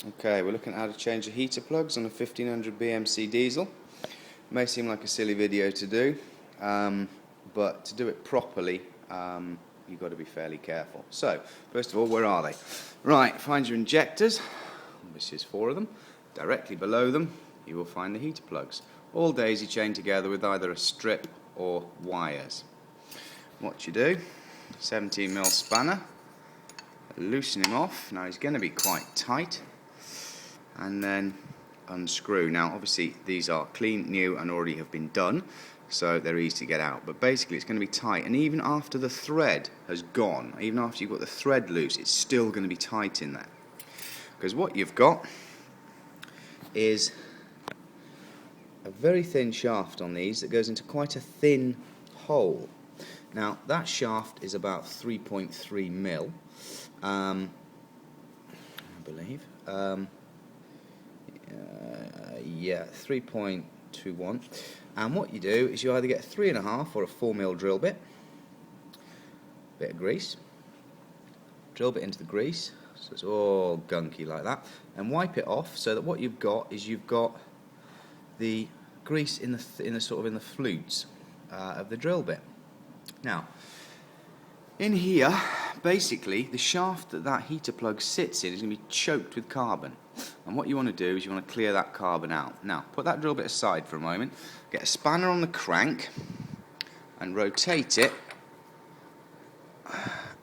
Okay, we're looking at how to change the heater plugs on a 1500 BMC diesel. May seem like a silly video to do, but to do it properly, you've got to be fairly careful. So, first of all, where are they? Right, find your injectors. This is 4 of them. Directly below them, you will find the heater plugs. All daisy chained together with either a strip or wires. What you do, 17mm spanner, loosen him off. Now he's going to be quite tight. And then unscrew. Now obviously these are clean, new and already have been done, so they're easy to get out, but basically it's going to be tight, and even after the thread has gone, even after you've got the thread loose, it's still going to be tight in there, because what you've got is a very thin shaft on these that goes into quite a thin hole. Now that shaft is about 3.3mm, I believe. Yeah, 3.21. And what you do is you either get a 3.5 or a 4mm drill bit of grease, drill bit into the grease, so it's all gunky like that, and wipe it off, so that what you've got is you've got the grease in the flutes of the drill bit. Now, in here, basically, the shaft that heater plug sits in is going to be choked with carbon. And what you want to do is you want to clear that carbon out. Now, put that drill bit aside for a moment, get a spanner on the crank, and rotate it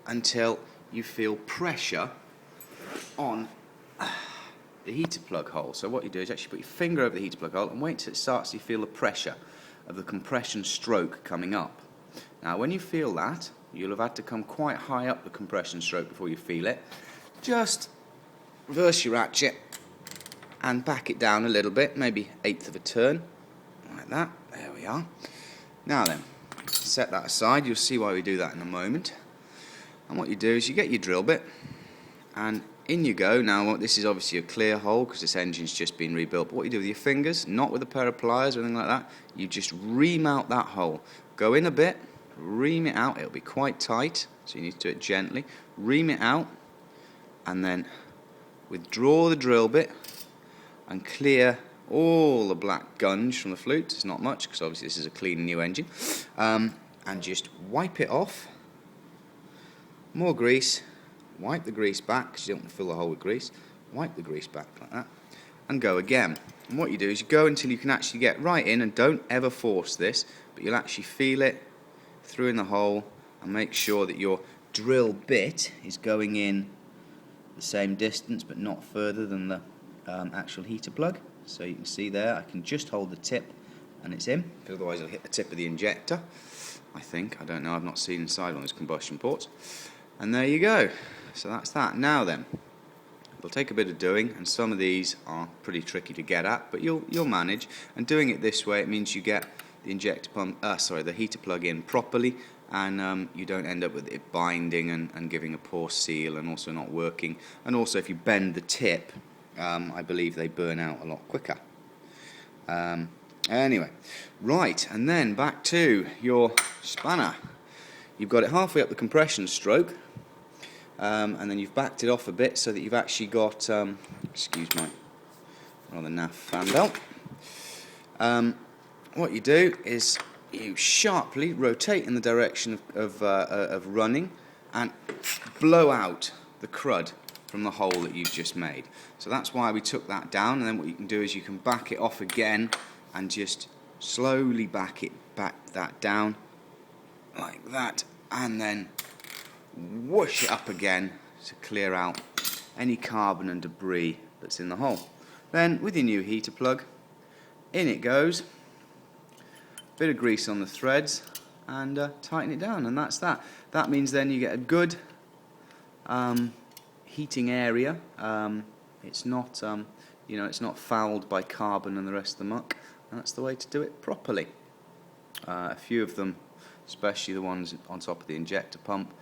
until you feel pressure on the heater plug hole. So what you do is actually put your finger over the heater plug hole and wait till it starts, so you feel the pressure of the compression stroke coming up. Now, when you feel that, you'll have had to come quite high up the compression stroke before you feel it. Just reverse your ratchet and back it down a little bit, maybe 1/8 of a turn, like that. There we are. Now then, set that aside. You'll see why we do that in a moment. And what you do is you get your drill bit, and in you go. Now, this is obviously a clear hole because this engine's just been rebuilt. But what you do with your fingers, not with a pair of pliers or anything like that, you just ream out that hole. Go in a bit, ream it out. It'll be quite tight, so you need to do it gently. Ream it out, and then withdraw the drill bit and clear all the black gunge from the flute. It's not much, because obviously this is a clean new engine. And just wipe it off. More grease. Wipe the grease back, because you don't want to fill the hole with grease. Wipe the grease back like that, and go again. And what you do is you go until you can actually get right in, and don't ever force this, but you'll actually feel it through in the hole, and make sure that your drill bit is going in the same distance but not further than the actual heater plug. So you can see there, I can just hold the tip and it's in, otherwise it'll hit the tip of the injector, I think. I don't know, I've not seen inside on those combustion ports. And there you go. So that's that. Now then, it'll take a bit of doing, and some of these are pretty tricky to get at, but you'll manage. And doing it this way, it means you get the the heater plug in properly, and you don't end up with it binding and giving a poor seal and also not working. And also, if you bend the tip, I believe they burn out a lot quicker. Anyway, right, and then back to your spanner. You've got it halfway up the compression stroke, and then you've backed it off a bit so that you've actually got, excuse my rather naff fan belt. What you do is you sharply rotate in the direction of running and blow out the crud from the hole that you've just made. So that's why we took that down, and then what you can do is you can back it off again and just slowly back that down like that, and then whoosh it up again to clear out any carbon and debris that's in the hole. Then with your new heater plug, in it goes, bit of grease on the threads, and tighten it down, and that's that. That means then you get a good heating area. It's not it's not fouled by carbon and the rest of the muck, and that's the way to do it properly. A few of them, especially the ones on top of the injector pump,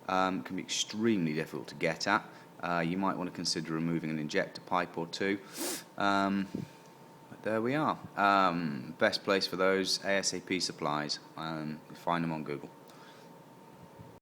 can be extremely difficult to get at. You might want to consider removing an injector pipe or two. But there we are. Best place for those, ASAP Supplies. Find them on Google.